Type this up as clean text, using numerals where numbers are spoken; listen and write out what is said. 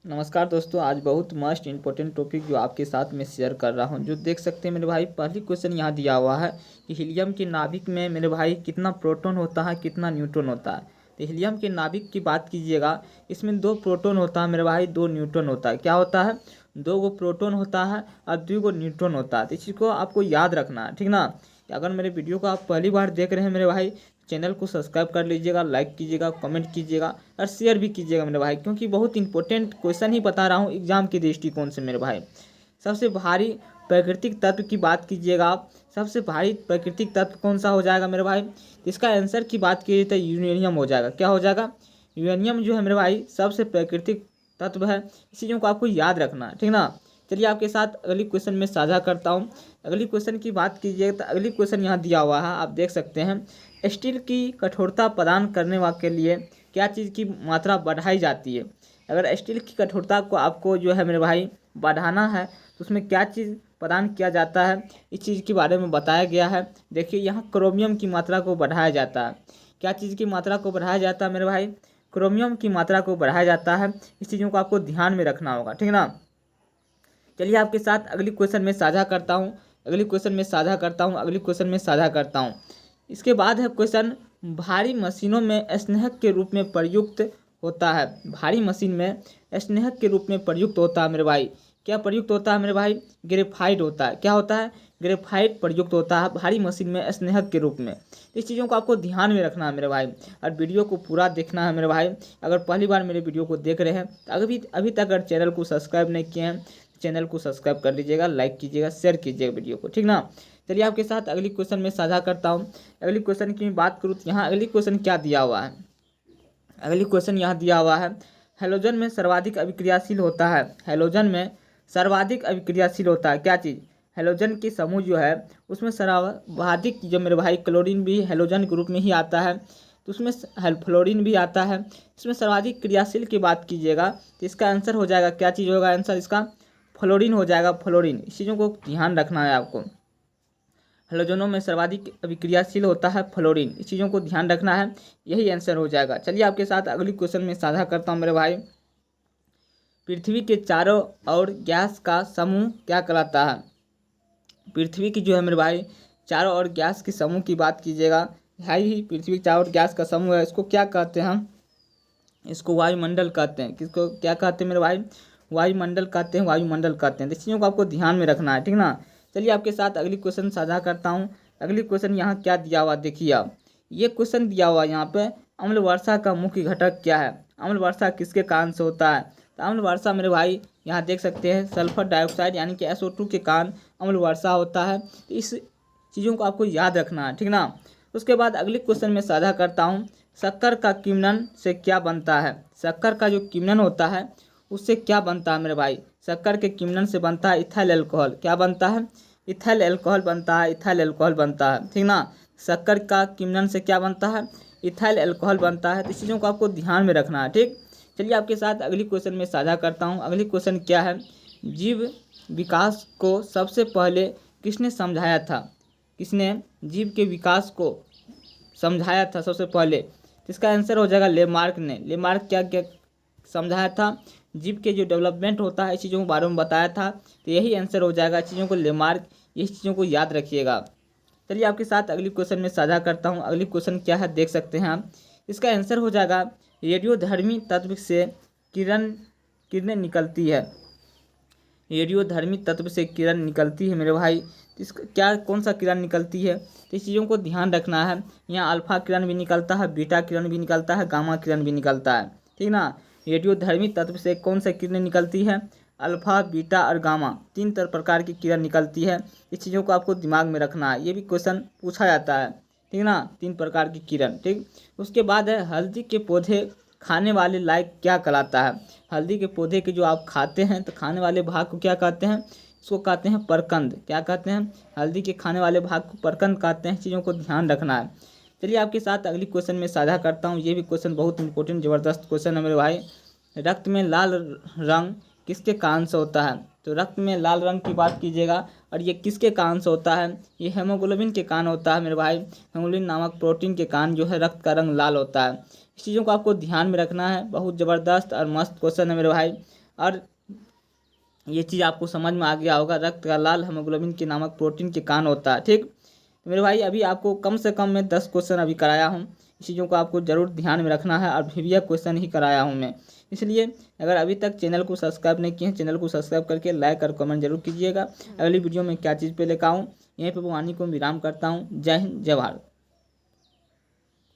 नमस्कार दोस्तों, आज बहुत मस्ट इंपॉर्टेंट टॉपिक जो आपके साथ में शेयर कर रहा हूं। जो देख सकते हैं मेरे भाई, पहली क्वेश्चन यहाँ दिया हुआ है कि हीलियम के नाभिक में मेरे भाई कितना प्रोटॉन होता है, कितना न्यूट्रॉन होता है। तो हीलियम के नाभिक की बात कीजिएगा, इसमें 2 प्रोटॉन होता है मेरे भाई, 2 न्यूट्रॉन होता है। क्या होता है? 2 गो प्रोटॉन होता है और 2 गो न्यूट्रॉन होता है। तो इसी को आपको याद रखना है, ठीक ना। अगर मेरे वीडियो को आप पहली बार देख रहे हैं मेरे भाई, चैनल को सब्सक्राइब कर लीजिएगा, लाइक कीजिएगा, कमेंट कीजिएगा और शेयर भी कीजिएगा मेरे भाई, क्योंकि बहुत इंपॉर्टेंट क्वेश्चन ही बता रहा हूँ एग्जाम के दृष्टिकोण से मेरे भाई। सबसे भारी प्राकृतिक तत्व की बात कीजिएगा आप, सबसे भारी प्राकृतिक तत्व कौन सा हो जाएगा मेरे भाई? इसका आंसर की बात कीजिए तो यूरेनियम हो जाएगा। क्या हो जाएगा? यूरेनियम जो है मेरे भाई सबसे प्राकृतिक तत्व है। इस चीज़ों को आपको याद रखना है, ठीक ना। चलिए आपके साथ अगली क्वेश्चन में साझा करता हूँ। अगली क्वेश्चन की बात कीजिए तो अगली क्वेश्चन यहाँ दिया हुआ है, आप देख सकते हैं। स्टील की कठोरता प्रदान करने के लिए क्या चीज़ की मात्रा बढ़ाई जाती है? अगर स्टील की कठोरता को आपको जो है मेरे भाई बढ़ाना है तो उसमें क्या चीज़ प्रदान किया जाता है, इस चीज़ के बारे में बताया गया है। देखिए यहाँ क्रोमियम की मात्रा को बढ़ाया जाता है। क्या चीज़ की मात्रा को बढ़ाया जाता है मेरे भाई? क्रोमियम की मात्रा को बढ़ाया जाता है। इस चीज़ों को आपको ध्यान में रखना होगा, ठीक ना। चलिए आपके साथ अगली क्वेश्चन में साझा करता हूँ, अगली क्वेश्चन में साझा करता हूँ, अगली क्वेश्चन में साझा करता हूँ। इसके बाद है क्वेश्चन, भारी मशीनों में स्नेहक के रूप में प्रयुक्त होता है। भारी मशीन में स्नेहक के रूप में प्रयुक्त होता है मेरे भाई। क्या प्रयुक्त होता है मेरे भाई? ग्रेफाइट होता है। क्या होता है? ग्रेफाइट प्रयुक्त होता है भारी मशीन में स्नेहक के रूप में। इस चीज़ों को आपको ध्यान में रखना है मेरे भाई, और वीडियो को पूरा देखना है मेरे भाई। अगर पहली बार मेरे वीडियो को देख रहे हैं तो अभी तक अगर चैनल को सब्सक्राइब नहीं किए हैं, चैनल को सब्सक्राइब कर लीजिएगा, लाइक कीजिएगा, शेयर कीजिएगा वीडियो को, ठीक ना। चलिए आपके साथ अगली क्वेश्चन में साझा करता हूँ। अगली क्वेश्चन की बात करूँ तो यहाँ अगली क्वेश्चन क्या दिया हुआ है? अगली क्वेश्चन यहाँ दिया हुआ है, हेलोजन में सर्वाधिक अभिक्रियाशील होता है। हेलोजन में सर्वाधिक अभिक्रियाशील होता है क्या चीज़? हेलोजन के समूह जो है उसमें सर्वाधिक जो मेरे भाई क्लोरीन भी हेलोजन के रूप में ही आता है, तो उसमें फ्लोरीन भी आता है। इसमें सर्वाधिक क्रियाशील की बात कीजिएगा तो इसका आंसर हो जाएगा, क्या चीज़ होगा आंसर इसका? फ्लोरीन हो जाएगा, फ्लोरीन। इस चीज़ों को ध्यान रखना है आपको। हेलोजनों में सर्वाधिक अभिक्रियाशील होता है फ्लोरीन, इस चीज़ों को ध्यान रखना है, यही आंसर हो जाएगा। चलिए आपके साथ अगली क्वेश्चन में साझा करता हूँ मेरे भाई। पृथ्वी के चारों ओर गैस का समूह क्या कहलाता है? पृथ्वी की जो है मेरे भाई चारों ओर गैस के समूह की बात कीजिएगा, है ही पृथ्वी के चारों ओर गैस का समूह है। इसको क्या कहते हैं हम? इसको वायुमंडल कहते हैं। किसको क्या कहते हैं मेरे भाई? वायुमंडल कहते हैं, वायुमंडल कहते हैं। तो इस चीज़ों को आपको ध्यान में रखना है, ठीक ना। चलिए आपके साथ अगली क्वेश्चन साझा करता हूँ। अगली क्वेश्चन यहाँ क्या दिया हुआ देखिए आप, ये क्वेश्चन दिया हुआ यहाँ पे, अम्ल वर्षा का मुख्य घटक क्या है? अम्ल वर्षा किसके कारण से होता है? तो अम्ल वर्षा मेरे भाई यहाँ देख सकते हैं सल्फर डाइऑक्साइड यानी कि SO2 के कारण अम्ल वर्षा होता है। तो इस चीज़ों को आपको याद रखना है, ठीक ना। उसके बाद अगले क्वेश्चन में साझा करता हूँ, शक्कर का किण्वन से क्या बनता है? शक्कर का जो किण्वन होता है उससे क्या बनता है मेरे भाई? शक्कर के किण्वन से बनता है इथाइल अल्कोहल। क्या बनता है? इथाइल अल्कोहल बनता है, इथाइल अल्कोहल बनता है, ठीक ना। शक्कर का किण्वन से क्या बनता है? इथाइल अल्कोहल बनता है। तो इस चीज़ों को आपको ध्यान में रखना है, ठीक। चलिए आपके साथ अगली क्वेश्चन में साझा करता हूँ। अगली क्वेश्चन क्या है, जीव विकास को सबसे पहले किसने समझाया था? किसने जीव के विकास को समझाया था सबसे पहले? तो इसका आंसर हो जाएगा लेमार्क ने। लेमार्क क्या क्या समझाया था? जीव के जो डेवलपमेंट होता है इस चीज़ों के बारे में बताया था, तो यही आंसर हो जाएगा। चीज़ों को लेमार्क, इस चीज़ों को याद रखिएगा। चलिए आपके साथ अगली क्वेश्चन में साझा करता हूँ। अगली क्वेश्चन क्या है देख सकते हैं आप, इसका आंसर हो जाएगा, रेडियोधर्मी तत्व से किरणें निकलती है। रेडियोधर्मी तत्व से किरण निकलती है मेरे भाई। तो इसका क्या, कौन सा किरण निकलती है? तो इस चीज़ों को ध्यान रखना है। यहाँ अल्फा किरण भी निकलता है, बीटा किरण भी निकलता है, गामा किरण भी निकलता है, ठीक ना। रेडियोधर्मी तत्व से कौन सा किरणें निकलती है? अल्फा, बीटा और गामा, 3 प्रकार की किरण निकलती है। इस चीज़ों को आपको दिमाग में रखना है, ये भी क्वेश्चन पूछा जाता है, ठीक ना। 3 प्रकार की किरण, ठीक। उसके बाद है, हल्दी के पौधे खाने वाले लायक क्या कहलाता है? हल्दी के पौधे के जो आप खाते हैं तो खाने वाले भाग को क्या कहते हैं? इसको कहते हैं परकंद। क्या कहते हैं? हल्दी के खाने वाले भाग को परकंद कहते हैं। चीज़ों को ध्यान रखना है। चलिए आपके साथ अगली क्वेश्चन में साझा करता हूँ। ये भी क्वेश्चन बहुत इंपॉर्टेंट ज़बरदस्त क्वेश्चन है मेरे भाई। रक्त में लाल रंग किसके कारण से होता है? तो रक्त में लाल रंग की बात कीजिएगा, और ये किसके कारण से होता है? ये हेमोग्लोबिन के कारण होता है मेरे भाई। हेमोग्लोबिन नामक प्रोटीन के कारण जो है रक्त का रंग लाल होता है। इस चीज़ों को आपको ध्यान में रखना है। बहुत ज़बरदस्त और मस्त क्वेश्चन है मेरे भाई। और ये चीज़ आपको समझ में आ गया होगा। रक्त का लाल हीमोग्लोबिन के नामक प्रोटीन के कारण होता है। ठीक, तो मेरे भाई अभी आपको कम से कम मैं 10 क्वेश्चन अभी कराया हूँ। इस चीज़ों को आपको ज़रूर ध्यान में रखना है और प्रीवियस क्वेश्चन ही कराया हूँ मैं। इसलिए अगर अभी तक चैनल को सब्सक्राइब नहीं किए हैं, चैनल को सब्सक्राइब करके लाइक और कमेंट जरूर कीजिएगा। अगली वीडियो में क्या चीज़ पे लेकर आऊँ, यहीं पर वाणी को विराम करता हूँ। जय हिंद, जय भारत।